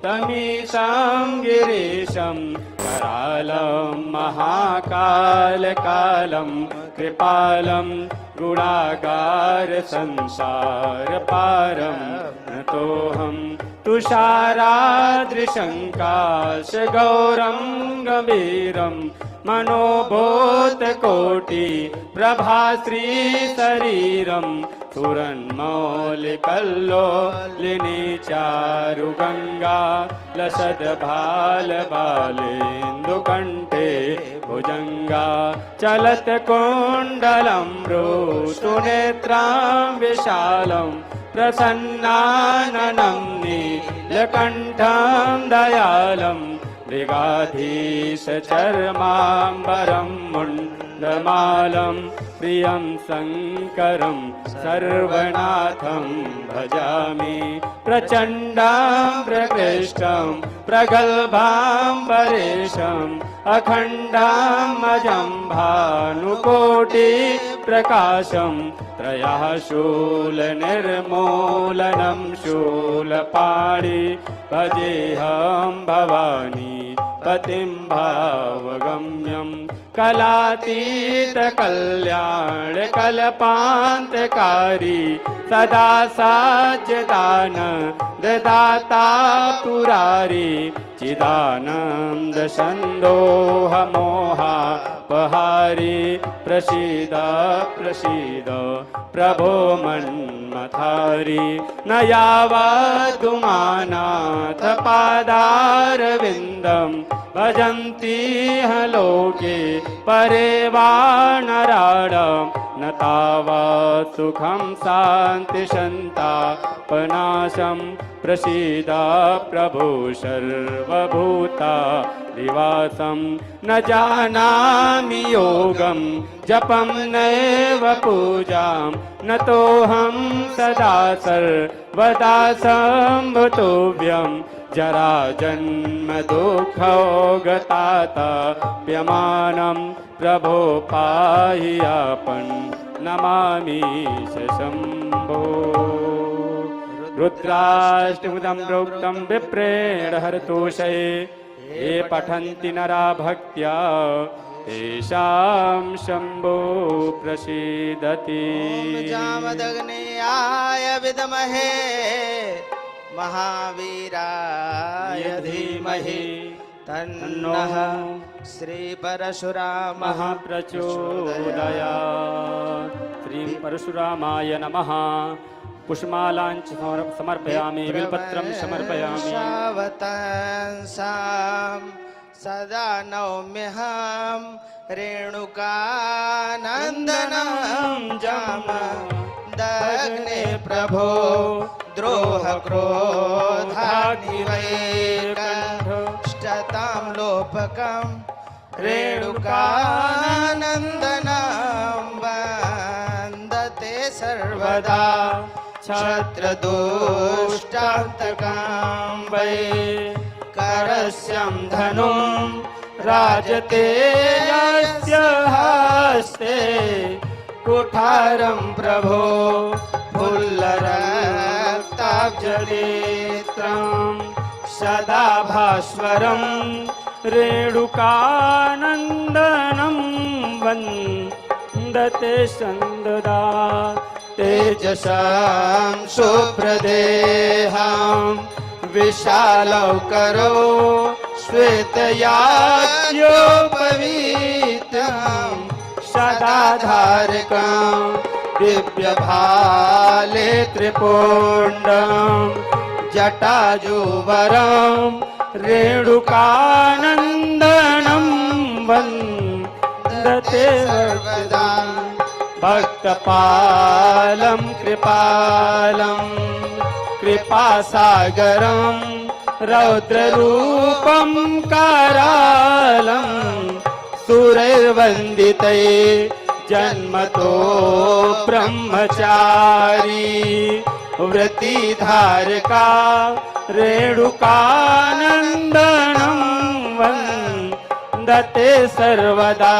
तमीशं गिरीशं करालं महाकालकालं कृपालं गुणागार संसारपारं नतोऽहं तुषाराद्रिशङ्काशगौरं गम्भीरं मनोभूतकोटि प्रभाश्रीशरीरं स्फुरन्मौलिकल्लोलिनी चारुगङ्गा लसद्भालबालेन्दुकण्ठे भुजङ्गा चलत्कुण्डलं भ्रूसुनेत्रां विशालं प्रसन्नाननं नीलकण्ठं दयालं मृगाधीशचर्माम्बरं मुण्डमालं प्रियं शङ्करं सर्वनाथं भजामि प्रचण्डां प्रकृष्टं प्रगल्भां परेशम् अखण्डां अजं भानुकोटि प्रकाशं त्रयः शूलनिर्मूलनं शूलपाणि भजेऽहं भवानी पतिं भावगम्यं कलातीतकल्याणकल्पान्तकारी सदा साज्यदान ददाता पुरारी चिदानन्द सन्दोहमोहापहारी प्रसीद प्रसीद प्रभो मन्मथारी न यावदुमानाथ पादारविन्दं भजन्ति लोके परे वा नराणां न तावत् सुखं शान्तिसन्तापनाशं प्रसीद प्रभो सर्वभूता निवासं न जानामि योगं जपं नैव पूजां नतोऽहं सदा सर्वदा सम्भुतोऽव्यं जरा जन्म दुःखोगतातप्यमानं प्रभो पाहि आपन् नमामि शम्भो रुद्राष्टमुदं प्रोक्तं विप्रेण हरतोषये ये पठन्ति नरा भक्त्या तेषां शम्भो प्रसीदति। ॐ जामदग्नेयाय विद्महे महावीराय धीमहि तन्नः श्री परशुरामः प्रचोदयात्। श्री परशुरामाय नमः। पुष्पमालाञ्च समर्पयामि, बिल्वपत्रं समर्पयामि। शावतांसां सदा नौम्यहं रेणुकानन्दनं जामदग्ने प्रभो द्रोह क्रोधाग्निवैकण्ठं लोपकं रेणुकानन्दनं वन्दते सर्वदा शत्रुदुष्टान्तकं वै करस्यं धनुं राजते यस्य हस्ते कुठारं प्रभो फुल्लरक्ताब्जनेत्रं सदा भास्वरं रेणुकानन्दनं वन्दते सन्ददा तेजसां शुभ्रदेहां विशालौकरो श्वेतयाज्ञोपवीतं सदा धारकं दिव्यभाले त्रिपुण्डं जटाजूवरं रेणुकानन्दनं वन्दते सर्वदा भक्तपालं कृपालं कृपासागरं रौद्ररूपं करालं सुरैर्वन्दिते जन्मतो ब्रह्मचारी वृत्तिधारका रेणुकानन्दनं वन्दते सर्वदा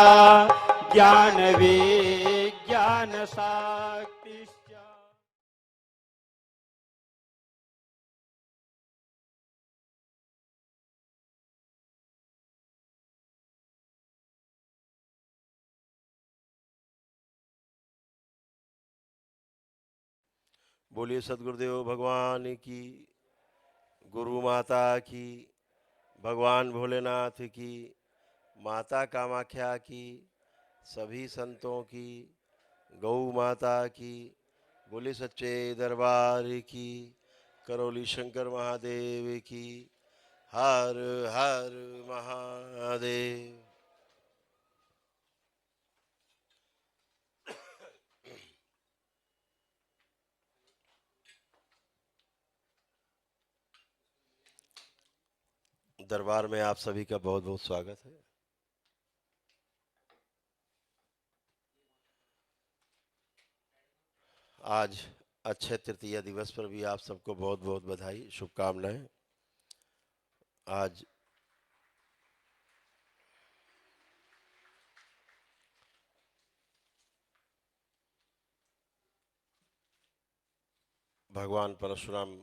ज्ञानविज्ञानशाक्तिश्च। बोलिए सदगुरुदेव भगवान की, गुरु माता की, भगवान भोलेनाथ की, माता कामाख्या की, सभी संतों की, गौ माता की, बोले सच्चे दरबार की, करौली शंकर महादेव की, हर हर महादेव। दरबार में आप सभी का बहुत बहुत स्वागत है। आज अक्षय तृतीया दिवस पर भी आप सबको बहुत बहुत बधाई, शुभकामनाएं। आज भगवान परशुराम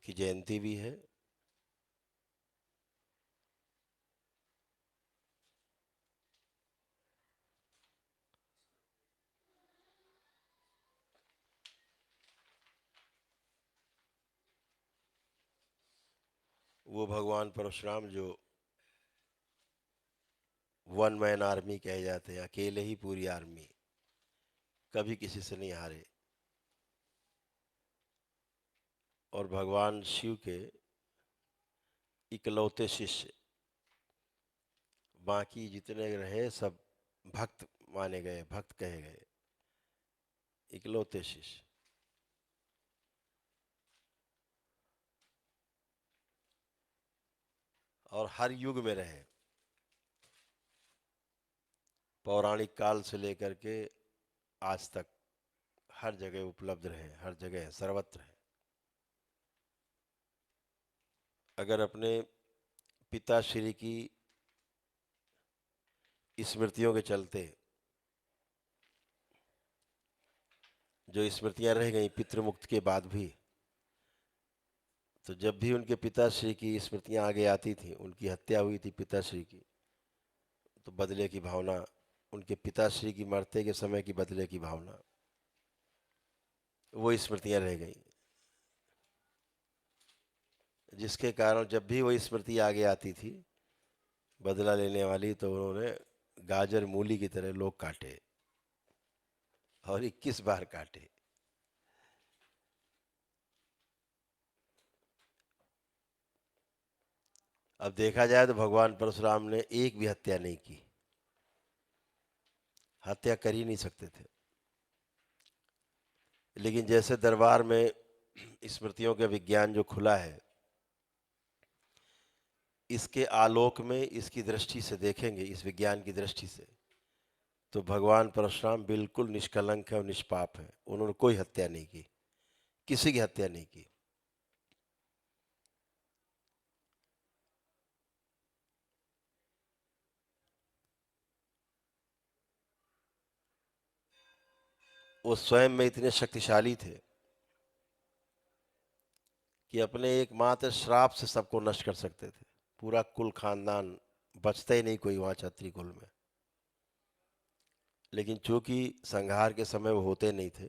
की जयंती भी है। वो भगवान परशुराम जो वन मैन आर्मी कहे जाते हैं, अकेले ही पूरी आर्मी, कभी किसी से नहीं हारे। और भगवान शिव के इकलौते शिष्य, बाकी जितने रहे सब भक्त माने गए, भक्त कहे गए, इकलौते शिष्य। और हर युग में रहे, पौराणिक काल से लेकर के आज तक हर जगह उपलब्ध रहे, हर जगह सर्वत्र है। अगर अपने पिताश्री की स्मृतियों के चलते, जो स्मृतियां रह गई पितृमुक्त के बाद भी, तो जब भी उनके पिताश्री की स्मृतियां आगे आती थी, उनकी हत्या हुई थी पिताश्री की, तो बदले की भावना, उनके पिताश्री की मरते के समय की बदले की भावना, वो स्मृतियां रह गई, जिसके कारण जब भी वो स्मृति आगे आती थी बदला लेने वाली, तो उन्होंने गाजर मूली की तरह लोग काटे, और 21 बार काटे। अब देखा जाए तो भगवान परशुराम ने एक भी हत्या नहीं की, हत्या कर ही नहीं सकते थे। लेकिन जैसे दरबार में स्मृतियों का विज्ञान जो खुला है, इसके आलोक में, इसकी दृष्टि से देखेंगे, इस विज्ञान की दृष्टि से, तो भगवान परशुराम बिल्कुल निष्कलंक है और निष्पाप है। उन्होंने कोई हत्या नहीं की, किसी की हत्या नहीं की। वो स्वयं में इतने शक्तिशाली थे कि अपने एकमात्र श्राप से सबको नष्ट कर सकते थे। पूरा कुल खानदान, बचता ही नहीं कोई वहां क्षत्रिय कुल में। लेकिन चूंकि संहार के समय वो होते नहीं थे,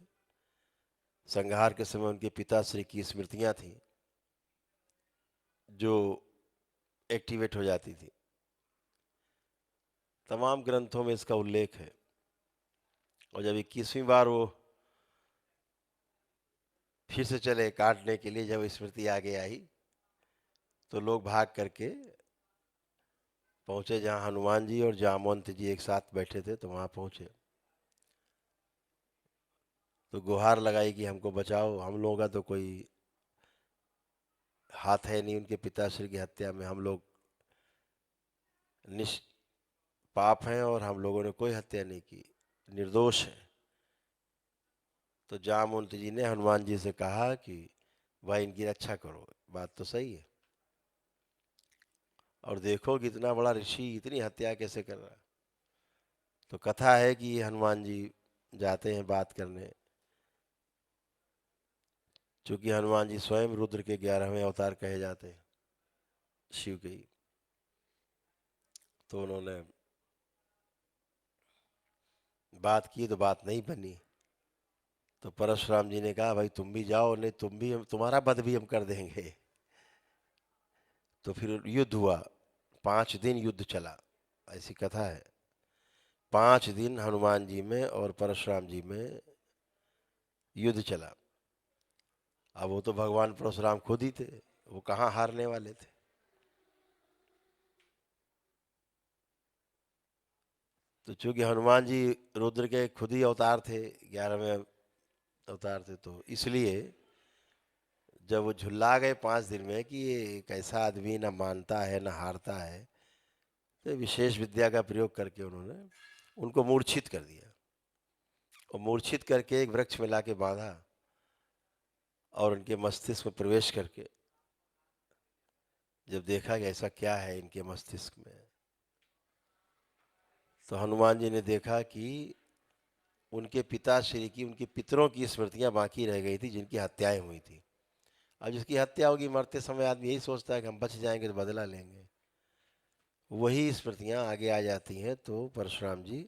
संहार के समय उनके पिताश्री की स्मृतियां थी जो एक्टिवेट हो जाती थी। तमाम ग्रंथों में इसका उल्लेख है। और जब 21वीं बार वो फिर से चले काटने के लिए, जब स्मृति आगे आई, तो लोग भाग करके पहुंचे जहां हनुमान जी और जामवंत जी एक साथ बैठे थे, तो वहां पहुंचे, तो गुहार लगाई कि हमको बचाओ, हम लोगों का तो कोई हाथ है नहीं उनके पिताश्री की हत्या में, हम लोग निष्पाप हैं और हम लोगों ने कोई हत्या नहीं की, निर्दोष है। तो जामवंत जी ने हनुमान जी से कहा कि भाई इनकी रक्षा करो, बात तो सही है, और देखो कि इतना बड़ा ऋषि इतनी हत्या कैसे कर रहा है। तो कथा है कि हनुमान जी जाते हैं बात करने, चूंकि हनुमान जी स्वयं रुद्र के 11वें अवतार कहे जाते हैं, शिव के ही, तो उन्होंने बात की तो बात नहीं बनी। तो परशुराम जी ने कहा भाई तुम भी जाओ, नहीं तुम भी, तुम्हारा वध भी हम कर देंगे। तो फिर युद्ध हुआ, 5 दिन युद्ध चला, ऐसी कथा है। 5 दिन हनुमान जी में और परशुराम जी में युद्ध चला। अब वो तो भगवान परशुराम खुद ही थे, वो कहाँ हारने वाले थे। तो चूंकि हनुमान जी रुद्र के खुद ही अवतार थे, 11वें अवतार थे, तो इसलिए जब वो झुल्ला गए 5 दिन में कि ये कैसा आदमी, ना मानता है ना हारता है, तो विशेष विद्या का प्रयोग करके उन्होंने उनको मूर्छित कर दिया, और मूर्छित करके एक वृक्ष में लाके बांधा, और उनके मस्तिष्क में प्रवेश करके जब देखा कि ऐसा क्या है इनके मस्तिष्क में, तो हनुमान जी ने देखा कि उनके पिताश्री की, उनके पितरों की स्मृतियां बाकी रह गई थी जिनकी हत्याएं हुई थी। अब जिसकी हत्या होगी, मरते समय आदमी यही सोचता है कि हम बच जाएंगे तो बदला लेंगे, वही स्मृतियां आगे आ जाती हैं, तो परशुराम जी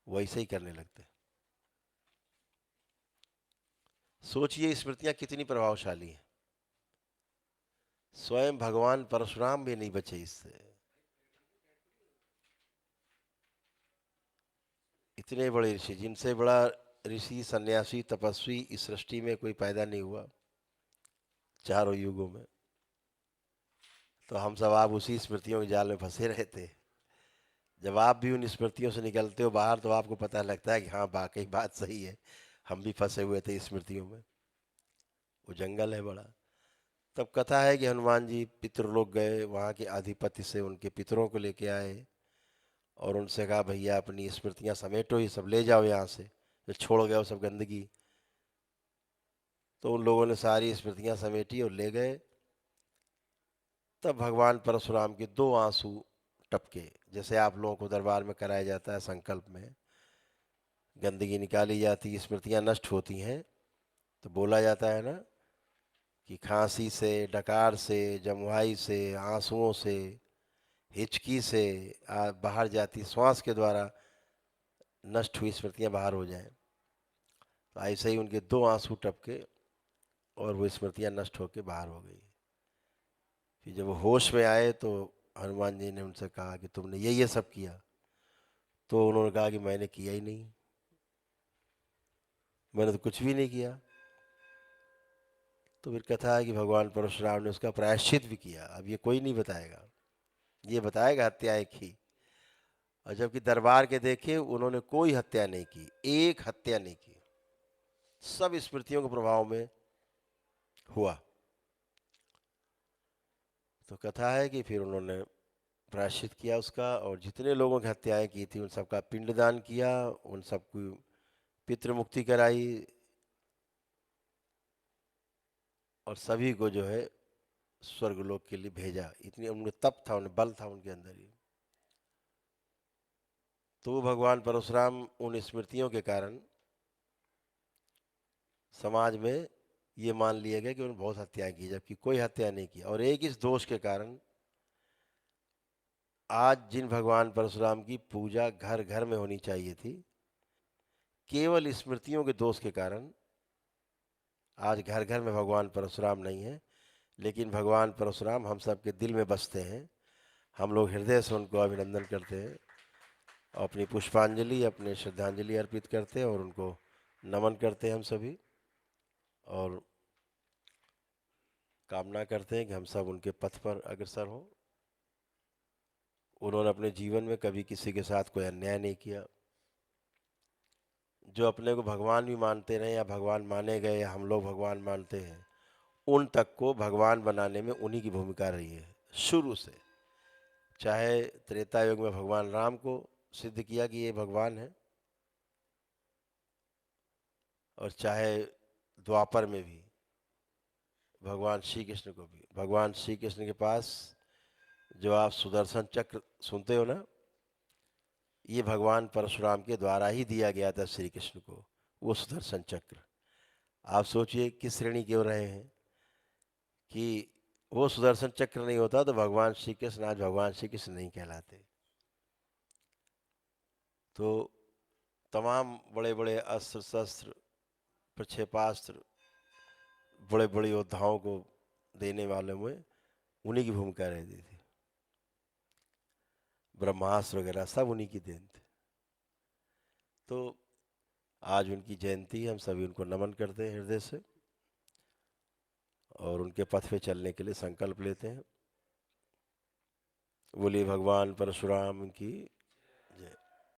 वैसे ही करने लगते हैं। सोचिए स्मृतियां कितनी प्रभावशाली हैं। स्वयं भगवान परशुराम भी नहीं बचे इससे। इतने बड़े ऋषि, जिनसे बड़ा ऋषि, सन्यासी, तपस्वी इस सृष्टि में कोई पैदा नहीं हुआ चारों युगों में, तो हम सब आप उसी स्मृतियों के जाल में फंसे रहते। जब आप भी उन स्मृतियों से निकलते हो बाहर, तो आपको पता लगता है कि हाँ वाकई बात सही है, हम भी फंसे हुए थे स्मृतियों में, वो जंगल है बड़ा। तब कथा है कि हनुमान जी पितृलोक गए, वहाँ के अधिपति से उनके पितरों को लेके आए, और उनसे कहा भैया अपनी स्मृतियाँ समेटो, ये सब ले जाओ यहाँ से, जो छोड़ गए वो सब गंदगी। तो उन लोगों ने सारी स्मृतियाँ समेटी और ले गए। तब भगवान परशुराम के 2 आंसू टपके, जैसे आप लोगों को दरबार में कराया जाता है संकल्प में, गंदगी निकाली जाती, स्मृतियाँ नष्ट होती हैं, तो बोला जाता है ना कि खांसी से, डकार से, जमुआई से, आंसुओं से, हिचकी से बाहर जाती श्वास के द्वारा नष्ट हुई स्मृतियाँ बाहर हो जाएं। तो ऐसे ही उनके 2 आंसू टपके और वो स्मृतियाँ नष्ट होकर बाहर हो गई। फिर जब वो होश में आए तो हनुमान जी ने उनसे कहा कि तुमने ये सब किया। तो उन्होंने कहा कि मैंने किया ही नहीं, मैंने तो कुछ भी नहीं किया। तो फिर कथा है कि भगवान परशुराम ने उसका प्रायश्चित भी किया। अब ये कोई नहीं बताएगा, ये बताएगा हत्याएं की। और जबकि दरबार के देखे उन्होंने कोई हत्या नहीं की, एक हत्या नहीं की, सब स्मृतियों के प्रभाव में हुआ। तो कथा है कि फिर उन्होंने प्रायश्चित किया उसका, और जितने लोगों की हत्याएं की थी उन सबका पिंडदान किया, उन सबको पितृमुक्ति कराई, और सभी को जो है स्वर्गलोक के लिए भेजा। इतनी उनमें तप था, उन्हें बल था उनके अंदर ही। तो भगवान परशुराम उन स्मृतियों के कारण समाज में ये मान लिया गया कि उन्होंने बहुत हत्याएं की, जबकि कोई हत्या नहीं की। और एक इस दोष के कारण आज जिन भगवान परशुराम की पूजा घर घर में होनी चाहिए थी, केवल स्मृतियों के दोष के कारण आज घर घर में भगवान परशुराम नहीं है। लेकिन भगवान परशुराम हम सब के दिल में बसते हैं। हम लोग हृदय से उनको अभिनंदन करते हैं, अपनी पुष्पांजलि, अपने श्रद्धांजलि अर्पित करते हैं और उनको नमन करते हैं हम सभी, और कामना करते हैं कि हम सब उनके पथ पर अग्रसर हों। उन्होंने अपने जीवन में कभी किसी के साथ कोई अन्याय नहीं किया। जो अपने को भगवान भी मानते रहे या भगवान माने गए या हम लोग भगवान मानते हैं, उन तक को भगवान बनाने में उन्हीं की भूमिका रही है शुरू से। चाहे त्रेता युग में भगवान राम को सिद्ध किया कि ये भगवान है, और चाहे द्वापर में भी भगवान श्री कृष्ण को भी। भगवान श्री कृष्ण के पास जो आप सुदर्शन चक्र सुनते हो ना, ये भगवान परशुराम के द्वारा ही दिया गया था श्री कृष्ण को, वो सुदर्शन चक्र। आप सोचिए किस श्रेणी के हो रहे हैं कि वो सुदर्शन चक्र नहीं होता तो भगवान श्री कृष्ण आज भगवान श्री कृष्ण नहीं कहलाते। तो तमाम बड़े बड़े अस्त्र शस्त्र पर क्षेपास्त्र बड़े बड़े योद्धाओं को देने वाले में उन्हीं की भूमिका रहती थी। ब्रह्मास्त्र वगैरह सब उन्हीं की देन थे। तो आज उनकी जयंती है, हम सभी उनको नमन करते हैं हृदय से और उनके पथ पे चलने के लिए संकल्प लेते हैं। बोलिए भगवान परशुराम की